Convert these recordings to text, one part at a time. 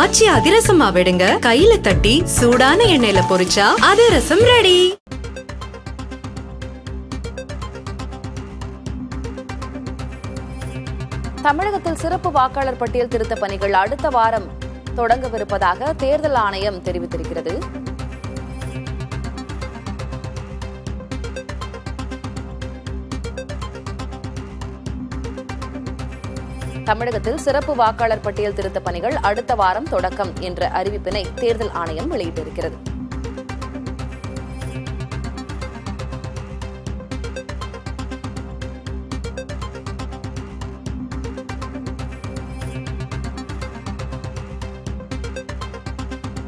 ஆச்சி அதிரசமா விடுங்க, கையில தட்டி சூடான எண்ணெயில பொரிச்சா அதிரசம் ரெடி. தமிழகத்தில் சிறப்பு வாக்காளர் பட்டியல் திருத்த பணிகள் அடுத்த வாரம் தொடங்கவிருப்பதாக தேர்தல் ஆணையம் தெரிவித்திருக்கிறது. தமிழகத்தில் சிறப்பு வாக்காளர் பட்டியல் திருத்த பணிகள் அடுத்த வாரம் தொடக்கம் என்ற அறிவிப்பினை தேர்தல் ஆணையம் வெளியிட்டிருக்கிறது.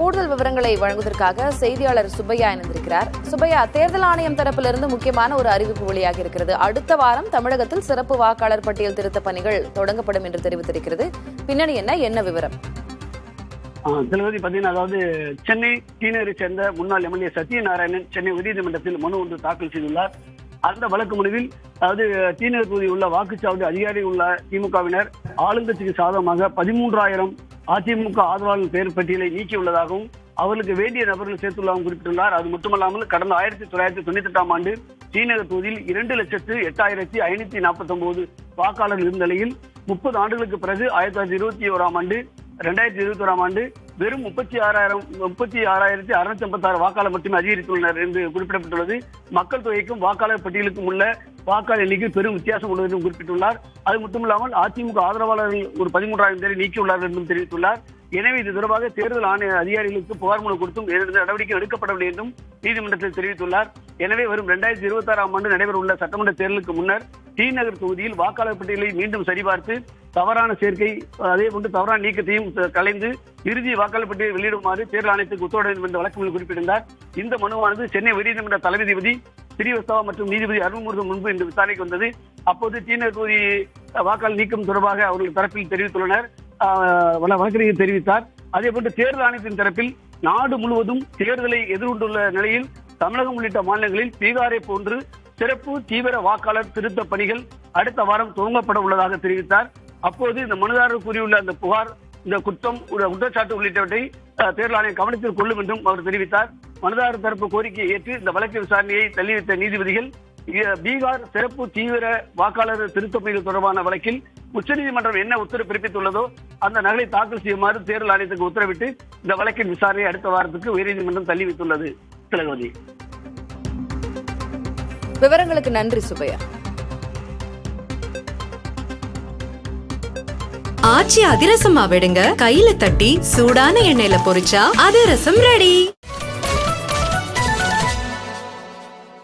கூடுதல் விவரங்களை வழங்குவதற்காக செய்தியாளர் சுப்பையா இணைந்திருக்கிறார். சுப்பையா, தேர்தல் ஆணையம் தரப்பிலிருந்து முக்கியமான ஒரு அறிவிப்பு வெளியாகி இருக்கிறது. அடுத்த வாரம் தமிழகத்தில் சிறப்பு வாக்காளர் பட்டியல் திருத்த பணிகள் தொடங்கப்படும் என்று தெரிவித்திருக்கிறது. பின்னணி என்ன விவரம்? பாத்தீங்கன்னா, அதாவது சென்னை டீனரை சேர்ந்த முன்னாள் எம்எல்ஏ சத்யநாராயணன் சென்னை உயர்நீதிமன்றத்தில் மனு ஒன்று தாக்கல் செய்துள்ளார். அந்த வழக்கு மனுவில் அதாவது டீனர் தொகுதியில் உள்ள வாக்குச்சாவடி அதிகாரி உள்ள திமுகவினர் ஆளுங்கட்சிக்கு சாதகமாக 13,000 அதிமுக ஆதரவாளர்கள் பெயர் பட்டியலை நீக்கியுள்ளதாகவும் அவர்களுக்கு வேண்டிய நபர்கள் சேர்த்துள்ளதாகவும் குறிப்பிட்டுள்ளார். அது மட்டுமல்லாமல் கடந்த 1998ஆம் ஆண்டு டீநகர் தொகுதியில் 2,08,549 வாக்காளர்கள் இருந்த நிலையில் 30 ஆண்டுகளுக்கு பிறகு 2021ஆம் ஆண்டு வெறும் 36,656 வாக்காளர் மட்டுமே அதிகரித்துள்ளனர் என்று குறிப்பிடப்பட்டுள்ளது. மக்கள் தொகைக்கும் வாக்காளர் பட்டியலுக்கும் உள்ள வாக்காளர் எண்ணிக்கை பெரும் வித்தியாசம் உள்ளது என்றும் குறிப்பிட்டுள்ளார். அது மட்டுமில்லாமல் அதிமுக ஆதரவாளர்கள் ஒரு 13,000 பேரை நீக்கியுள்ளார் என்றும் தெரிவித்துள்ளார். எனவே இது தொடர்பாக தேர்தல் ஆணைய அதிகாரிகளுக்கு புகார் மனு கொடுத்தும் நடவடிக்கை எடுக்கப்படவில்லை என்றும் நீதிமன்றத்தில் தெரிவித்துள்ளார். எனவே வரும் 2026ஆம் ஆண்டு நடைபெறவுள்ள சட்டமன்ற தேர்தலுக்கு முன்னர் டீநகர் தொகுதியில் வாக்காளர் பட்டியலை மீண்டும் சரிபார்த்து தவறான சேர்க்கை அதேபோன்று தவறான நீக்கத்தையும் கலைந்து இறுதி வாக்காளர் பட்டியலை வெளியிடுமாறு தேர்தல் ஆணையத்துக்கு உத்தரவிட வேண்டும் என்ற வழக்கு குறிப்பிட்டிருந்தார். இந்த மனுவானது சென்னை உயர்நீதிமன்ற தலைமை நீதிபதி ஸ்ரீவஸ்தவா மற்றும் நீதிபதி அருள்முருகன் முன்பு இன்று விசாரணைக்கு வந்தது. அப்போது டீநகர் தொகுதி வாக்காளர் நீக்கம் தொடர்பாக அவர்கள் தரப்பில் தெரிவித்துள்ளனர். வழக்கறிஞர் தெரிவித்தார். அதேபோன்று தேர்தல் ஆணையத்தின் தரப்பில் நாடு முழுவதும் தேர்தலை எதிர்கொண்டுள்ள நிலையில் தமிழகம் உள்ளிட்ட மாநிலங்களில் பீகாரை போன்று சிறப்பு தீவிர வாக்காளர் திருத்த பணிகள் அடுத்த வாரம் துவங்கப்பட உள்ளதாக தெரிவித்தார். அப்போது இந்த மனுதாரர் கூறியுள்ள அந்த புகார், இந்த குற்றச்சாட்டு உள்ளிட்டவற்றை தேர்தல் ஆணையம் கவனத்தில் கொள்ளும் என்றும் அவர் தெரிவித்தார். மனுதாரர் தரப்பு கோரிக்கையை ஏற்று இந்த வழக்கு விசாரணையை தள்ளி வைத்த நீதிபதிகள் பீகார் சிறப்பு தீவிர வாக்காளர் திருத்த பணிகள் தொடர்பான வழக்கில் உச்சநீதிமன்றம் என்ன உத்தரவு பிறப்பித்துள்ளதோ அந்த நகலை தாக்கல் செய்யுமாறு தேர்தல் ஆணையத்துக்கு உத்தரவிட்டு இந்த வழக்கின் விசாரணையை அடுத்த வாரத்துக்கு உயர்நீதிமன்றம் தள்ளி வைத்துள்ளது. திலகவதி, விவரங்களுக்கு நன்றி சுப்பையா. ஆச்சி அதிரசமா விடுங்க, கையில தட்டி சூடான எண்ணெயில பொரிச்சா அதிரசம் ரெடி.